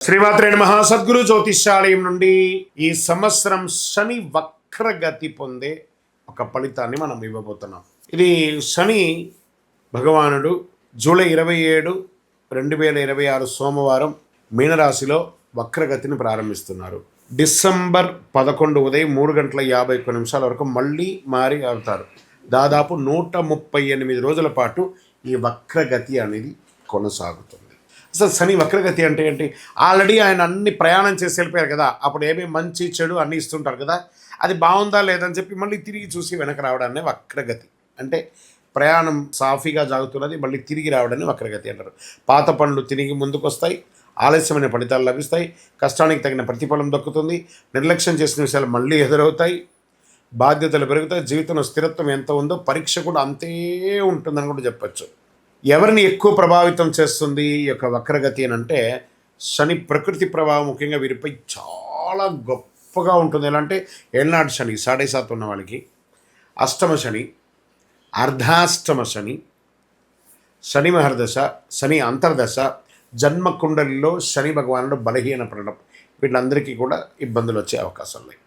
శ్రీమాత్రే నమః. సద్గురు జ్యోతిష్యాలయం నుండి ఈ సంవత్సరం శని వక్రగతి పొందే ఒక ఫలితాన్ని మనం ఇవ్వబోతున్నాం. ఇది శని భగవానుడు జూలై 27, 2026 సోమవారం మీనరాశిలో వక్రగతిని ప్రారంభిస్తున్నారు. డిసెంబర్ 11 ఉదయం 3:51 వరకు మళ్ళీ మారి అవుతారు. దాదాపు 138 రోజుల పాటు ఈ వక్రగతి అనేది కొనసాగుతుంది. అసలు శని వక్రగతి అంటే ఏంటి? ఆల్రెడీ ఆయన అన్ని ప్రయాణం చేసి వెళ్ళిపోయారు కదా, అప్పుడు ఏమేమి మంచి చెడు అన్నీ ఇస్తుంటారు కదా, అది బాగుందా లేదని చెప్పి మళ్ళీ తిరిగి చూసి వెనక రావడాన్ని వక్రగతి అంటే. ప్రయాణం సాఫీగా సాగుతున్నది, మళ్ళీ తిరిగి రావడాన్ని వక్రగతి అంటారు. పాత పనులు తిరిగి ముందుకు వస్తాయి, ఆలస్యమైన ఫలితాలు లభిస్తాయి, కష్టానికి తగిన ప్రతిఫలం దక్కుతుంది, నిర్లక్ష్యం చేసిన విషయాలు మళ్ళీ ఎదురవుతాయి, బాధ్యతలు పెరుగుతాయి, జీవితంలో స్థిరత్వం ఎంత ఉందో పరీక్ష కూడా అంతే ఉంటుందని కూడా చెప్పచ్చు. ఎవరిని ఎక్కువ ప్రభావితం చేస్తుంది ఈ యొక్క వక్రగతి అని అంటే, శని ప్రకృతి ప్రభావం ముఖ్యంగా వీరిపై చాలా గొప్పగా ఉంటుంది. ఎలా అంటే ఏళ్ళనాడు శని 7.5 ఉన్న వాళ్ళకి, అష్టమ శని, అర్ధాష్టమ శని, శని మహర్దశ, శని అంతర్దశ, జన్మకుండలిలో శని భగవానుడు బలహీనపడడం, వీళ్ళందరికీ కూడా ఇబ్బందులు వచ్చే అవకాశాలు ఉన్నాయి.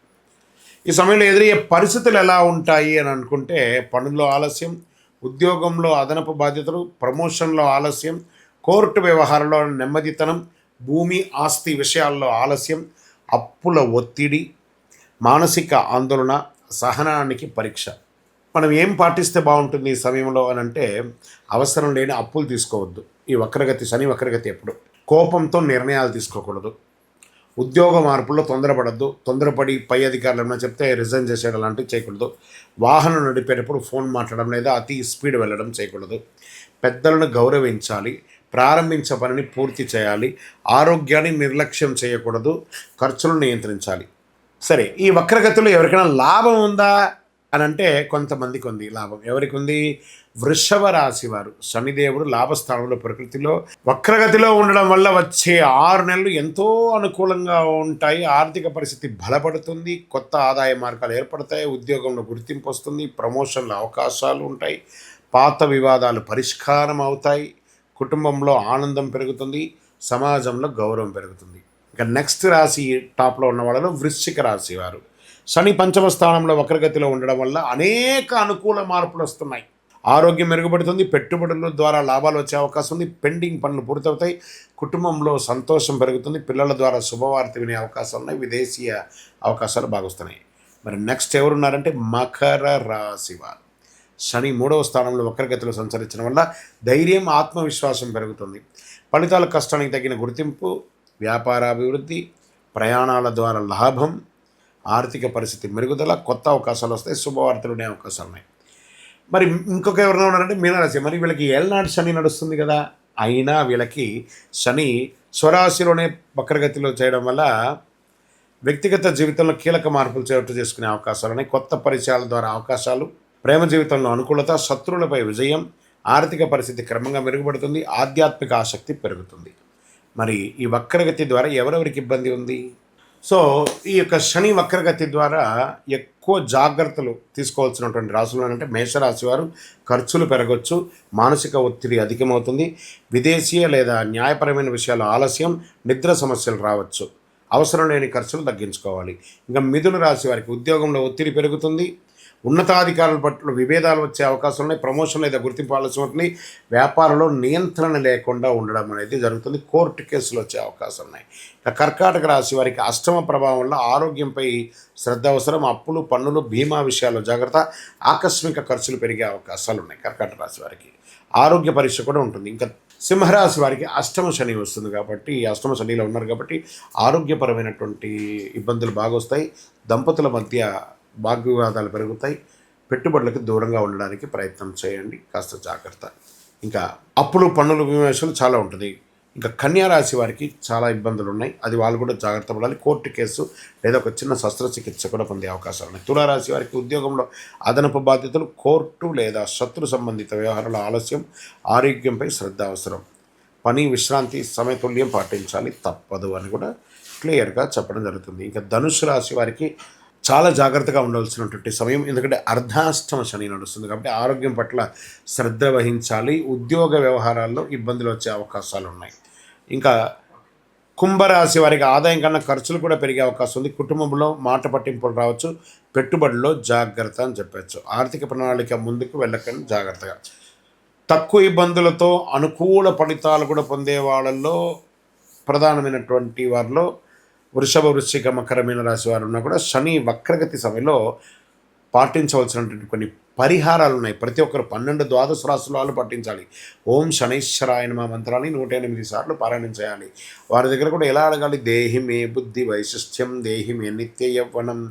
ఈ సమయంలో ఎదురయ్యే పరిస్థితులు ఎలా ఉంటాయి అని అనుకుంటే, పనుల్లో ఆలస్యం, ఉద్యోగంలో అదనపు బాధ్యతలు, ప్రమోషన్లో ఆలస్యం, కోర్టు వ్యవహారంలో నెమ్మదితనం, భూమి ఆస్తి విషయాల్లో ఆలస్యం, అప్పుల ఒత్తిడి, మానసిక ఆందోళన, సహనానికి పరీక్ష. మనం ఏం పాటిస్తే బాగుంటుంది ఈ సమయంలో అని అంటే, అవసరం లేని అప్పులు తీసుకోవద్దు. ఈ వక్రగతి శని వక్రగతి ఎప్పుడు కోపంతో నిర్ణయాలు తీసుకోకూడదు. ఉద్యోగ మార్పుల్లో తొందరపడద్దు. తొందరపడి పై అధికారులు ఏమైనా చెప్తే రిజైన్ చేసేయడం లాంటివి చేయకూడదు. వాహనం నడిపేటప్పుడు ఫోన్ మాట్లాడడం లేదా అతి స్పీడ్ వెళ్ళడం చేయకూడదు. పెద్దలను గౌరవించాలి. ప్రారంభించే పనిని పూర్తి చేయాలి. ఆరోగ్యాన్ని నిర్లక్ష్యం చేయకూడదు. ఖర్చులను నియంత్రించాలి. సరే, ఈ వక్రగతిలో ఎవరికైనా లాభం ఉందా అని అంటే, కొంతమందికి ఉంది లాభం. ఎవరికి ఉంది? వృషభ రాశి వారు. శనిదేవుడు లాభస్థానంలో ప్రకృతిలో వక్రగతిలో ఉండడం వల్ల వచ్చే 6 నెలలు ఎంతో అనుకూలంగా ఉంటాయి. ఆర్థిక పరిస్థితి బలపడుతుంది, కొత్త ఆదాయ మార్గాలు ఏర్పడతాయి, ఉద్యోగంలో గుర్తింపు వస్తుంది, ప్రమోషన్ల అవకాశాలు ఉంటాయి, పాత వివాదాలు పరిష్కారం అవుతాయి, కుటుంబంలో ఆనందం పెరుగుతుంది, సమాజంలో గౌరవం పెరుగుతుంది. ఇక నెక్స్ట్ రాశి టాప్లో ఉన్న వాళ్ళలో వృశ్చిక రాశి వారు. శని పంచమ స్థానంలో వక్రగతిలో ఉండడం వల్ల అనేక అనుకూల మార్పులు వస్తున్నాయి. ఆరోగ్యం మెరుగుపడుతుంది, పెట్టుబడుల ద్వారా లాభాలు వచ్చే అవకాశం ఉంది, పెండింగ్ పనులు పూర్తవుతాయి, కుటుంబంలో సంతోషం పెరుగుతుంది, పిల్లల ద్వారా శుభవార్త వినే అవకాశాలు ఉన్నాయి, విదేశీయ అవకాశాలు బాగొస్తున్నాయి. మరి నెక్స్ట్ ఎవరున్నారంటే మకర రాశి వారు. శని 3వ స్థానంలో వక్రగతిలో సంచరించడం వల్ల ధైర్యం, ఆత్మవిశ్వాసం పెరుగుతుంది, ఫలితాల కష్టానికి తగిన గుర్తింపు, వ్యాపారాభివృద్ధి, ప్రయాణాల ద్వారా లాభం, ఆర్థిక పరిస్థితి మెరుగుదల, కొత్త అవకాశాలు వస్తాయి, శుభవార్తలు ఉండే అవకాశాలు ఉన్నాయి. మరి ఇంకొక ఎవరైనా ఉన్నారంటే మీనరాశి. మరి వీళ్ళకి ఏళ్ళనాడు శని నడుస్తుంది కదా, అయినా వీళ్ళకి శని స్వరాశిలోనే వక్రగతిలో చేయడం వల్ల వ్యక్తిగత జీవితంలో కీలక మార్పులు చోటు చేసుకునే అవకాశాలు ఉన్నాయి. కొత్త పరిచయాల ద్వారా అవకాశాలు, ప్రేమ జీవితంలో అనుకూలత, శత్రువులపై విజయం, ఆర్థిక పరిస్థితి క్రమంగా మెరుగుపడుతుంది, ఆధ్యాత్మిక ఆసక్తి పెరుగుతుంది. మరి ఈ వక్రగతి ద్వారా ఎవరెవరికి ఇబ్బంది ఉంది? సో ఈ యొక్క శని వక్రగతి ద్వారా ఎక్కువ జాగ్రత్తలు తీసుకోవాల్సినటువంటి రాశులు అంటే మేషరాశి వారు. ఖర్చులు పెరగవచ్చు, మానసిక ఒత్తిడి అధికమవుతుంది, విదేశీయ లేదా న్యాయపరమైన విషయాలు ఆలస్యం, నిద్ర సమస్యలు రావచ్చు, అవసరం లేని ఖర్చులు తగ్గించుకోవాలి. ఇంకా మిథున రాశి వారికి ఉద్యోగంలో ఒత్తిడి పెరుగుతుంది, ఉన్నతాధికారుల పట్ల విభేదాలు వచ్చే అవకాశం ఉన్నాయి, ప్రమోషన్ లేదా గుర్తింపు ఆలస్యం అవుతుంది, వ్యాపారంలో నియంత్రణ లేకుండా ఉండడం అనేది జరుగుతుంది, కోర్టు కేసులు వచ్చే అవకాశం ఉన్నాయి. కర్కాటక రాశి వారికి అష్టమ ప్రభావం వల్ల ఆరోగ్యంపై శ్రద్ధ అవసరం, అప్పులు, పన్నులు, బీమా విషయాల్లో జాగ్రత్త, ఆకస్మిక ఖర్చులు పెరిగే అవకాశాలు ఉన్నాయి. కర్కాటక రాశి వారికి ఆరోగ్య పరీక్ష కూడా ఉంటుంది. ఇంకా సింహరాశి వారికి అష్టమ శని వస్తుంది కాబట్టి, అష్టమ శనిలో ఉన్నారు కాబట్టి ఆరోగ్యపరమైనటువంటి ఇబ్బందులు బాగా వస్తాయి, దంపతుల మధ్య వాగ్వివాదాలు పెరుగుతాయి, పెట్టుబడులకు దూరంగా ఉండడానికి ప్రయత్నం చేయండి, కాస్త జాగ్రత్త. ఇంకా అప్పులు, పన్నులు, విమర్శలు చాలా ఉంటుంది. ఇంకా కన్యా రాశి వారికి చాలా ఇబ్బందులు ఉన్నాయి, అది వాళ్ళు కూడా జాగ్రత్త పడాలి. కోర్టు కేసు లేదా ఒక చిన్న శస్త్రచికిత్స కూడా పొందే అవకాశాలు ఉన్నాయి. తులారాశి వారికి ఉద్యోగంలో అదనపు బాధ్యతలు, కోర్టు లేదా శత్రు సంబంధిత వ్యవహారాల ఆలస్యం, ఆరోగ్యంపై శ్రద్ధ అవసరం, పని విశ్రాంతి సమతుల్యం పాటించాలి, తప్పదు అని కూడా క్లియర్గా చెప్పడం జరుగుతుంది. ఇంకా ధనుసు రాశి వారికి చాలా జాగ్రత్తగా ఉండవలసినటువంటి సమయం, ఎందుకంటే అర్ధాష్టమ శని నడుస్తుంది కాబట్టి ఆరోగ్యం పట్ల శ్రద్ధ వహించాలి. ఉద్యోగ వ్యవహారాల్లో ఇబ్బందులు వచ్చే అవకాశాలు ఉన్నాయి. ఇంకా కుంభరాశి వారికి ఆదాయం కన్నా ఖర్చులు కూడా పెరిగే అవకాశం ఉంది. కుటుంబంలో మాట పట్టింపులు రావచ్చు. పెట్టుబడిలో జాగ్రత్త అని చెప్పచ్చు. ఆర్థిక ప్రణాళిక ముందుకు వెళ్ళకండి, జాగ్రత్తగా. తక్కువ ఇబ్బందులతో అనుకూల ఫలితాలు కూడా పొందే వాళ్ళల్లో ప్రధానమైనటువంటి వారిలో వృషభ, వృశ్చిక, మకర, మీన రాశి వారు ఉన్నా కూడా శని వక్రగతి సమయంలో పాటించవలసినటువంటి కొన్ని పరిహారాలు ఉన్నాయి. ప్రతి ఒక్కరు 12 ద్వాదశ రాశుల వాళ్ళు పాటించాలి. ఓం శనైశ్వరాయ నమః మంత్రాన్ని 108 సార్లు పారాయణం చేయాలి. వారి దగ్గర కూడా ఎలా అడగాలి? దేహి మే బుద్ధి వైశిష్ట్యం, దేహి మే నిత్య యవ్వనం,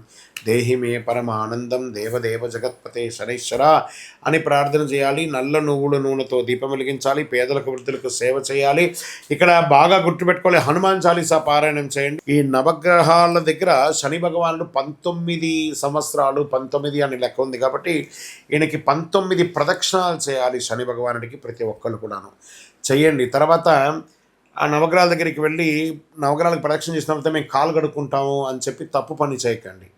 దేహి మే పరమానందం, దేవదేవ జగత్పతే శనైశ్వర అని ప్రార్థన చేయాలి. నల్ల నువ్వుల నూనెతో దీపం వెలిగించాలి. పేదలకు, వృద్ధులకు సేవ చేయాలి. ఇక్కడ బాగా గుర్తుపెట్టుకోవాలి, హనుమాన్ చాలీసా పారాయణం చేయండి. ఈ నవగ్రహాల దగ్గర శని భగవానుడు 19 సంవత్సరాలు, 19 అని లెక్క ఉంది కాబట్టి ఈయనకి 19 ప్రదక్షిణాలు చేయాలి. శని భగవానుడికి ప్రతి ఒక్కళ్ళు కూడాను చెయ్యండి. తర్వాత ఆ నవగ్రహాల దగ్గరికి వెళ్ళి నవగ్రహాలకు ప్రదక్షిణ చేసిన తర్వాత మేము కాలు కడుక్కుంటాము అని చెప్పి తప్పు పని చేయకండి.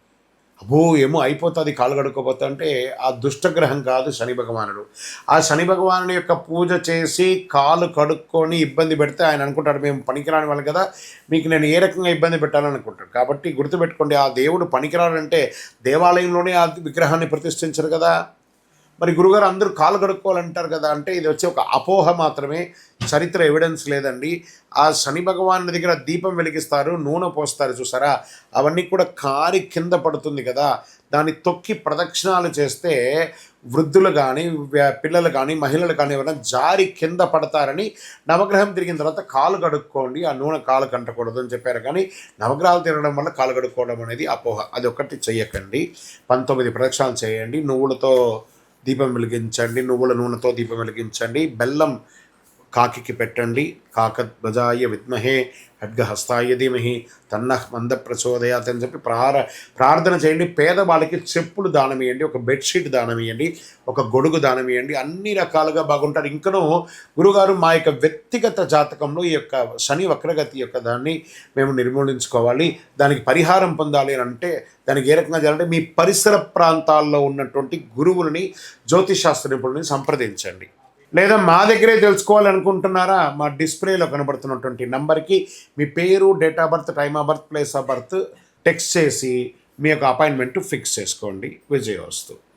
అబ్బో ఏమో అయిపోతుంది కాలు కడుక్కోపోతా అంటే ఆ దుష్టగ్రహం కాదు శని భగవానుడు. ఆ శని భగవానుడి యొక్క పూజ చేసి కాలు కడుక్కొని ఇబ్బంది పెడితే ఆయన అనుకుంటాడు మేము పనికిరాని వాళ్ళు కదా, మీకు నేను ఏ రకంగా ఇబ్బంది పెట్టాలని అనుకుంటాడు. కాబట్టి గుర్తుపెట్టుకోండి, ఆ దేవుడు పనికిరాడంటే దేవాలయంలోనే ఆ విగ్రహాన్ని ప్రతిష్ఠించరు కదా. మరి గురుగారు అందరూ కాలు కడుక్కోవాలంటారు కదా అంటే ఇది వచ్చి ఒక అపోహ మాత్రమే, చరిత్ర ఎవిడెన్స్ లేదండి. ఆ శని భగవాన్ దగ్గర దీపం వెలిగిస్తారు, నూనె పోస్తారు చూసారా, అవన్నీ కూడా కారి కింద పడుతుంది కదా, దాన్ని తొక్కి ప్రదక్షిణాలు చేస్తే వృద్ధులు కానీ, పిల్లలు కానీ, మహిళలు కానీ ఎవరైనా జారి కింద పడతారని నవగ్రహం తిరిగిన తర్వాత కాలు కడుక్కోండి, ఆ నూనె కాలు కంటకూడదు అని చెప్పారు. కానీ నవగ్రహాలు తిరగడం వల్ల కాలు కడుక్కోవడం అనేది అపోహ, అది ఒకటి చెయ్యకండి. 19 ప్రదక్షిణాలు చేయండి. నువ్వులతో దీపం వెలిగించండి, నువ్వుల నూనెతో దీపం వెలిగించండి. బెల్లం కాకికి పెట్టండి. కాకధ్వజాయ విద్మహే ఖడ్గహస్తాయ ధీమహి తన్నః మంద ప్రచోదయాత్ అని చెప్పి ప్రార్థన చేయండి. పేదవాళ్ళకి చెప్పులు దానం ఇవ్వండి, ఒక బెడ్షీట్ దానం ఇవ్వండి, ఒక గొడుగు దానం ఇవ్వండి. అన్ని రకాలుగా బాగుంటారు. ఇంకనూ గురుగారు మా యొక్క వ్యక్తిగత జాతకంలో ఈ యొక్క శని వక్రగతి యొక్క దాన్ని మేము నిర్మూలించుకోవాలి, దానికి పరిహారం పొందాలి అని అంటే దానికి ఏ రకంగా చేయాలంటే మీ పరిసర ప్రాంతాల్లో ఉన్నటువంటి గురువులని, జ్యోతిషాస్త్ర నిపుణులని సంప్రదించండి. లేదా మా దగ్గరే తెలుసుకోవాలనుకుంటున్నారా, మా డిస్ప్లేలో కనబడుతున్నటువంటి నంబర్కి మీ పేరు, date of birth, time of birth, place of birth text చేసి మీ యొక్క అపాయింట్మెంట్ ఫిక్స్ చేసుకోండి. విజయోస్తు.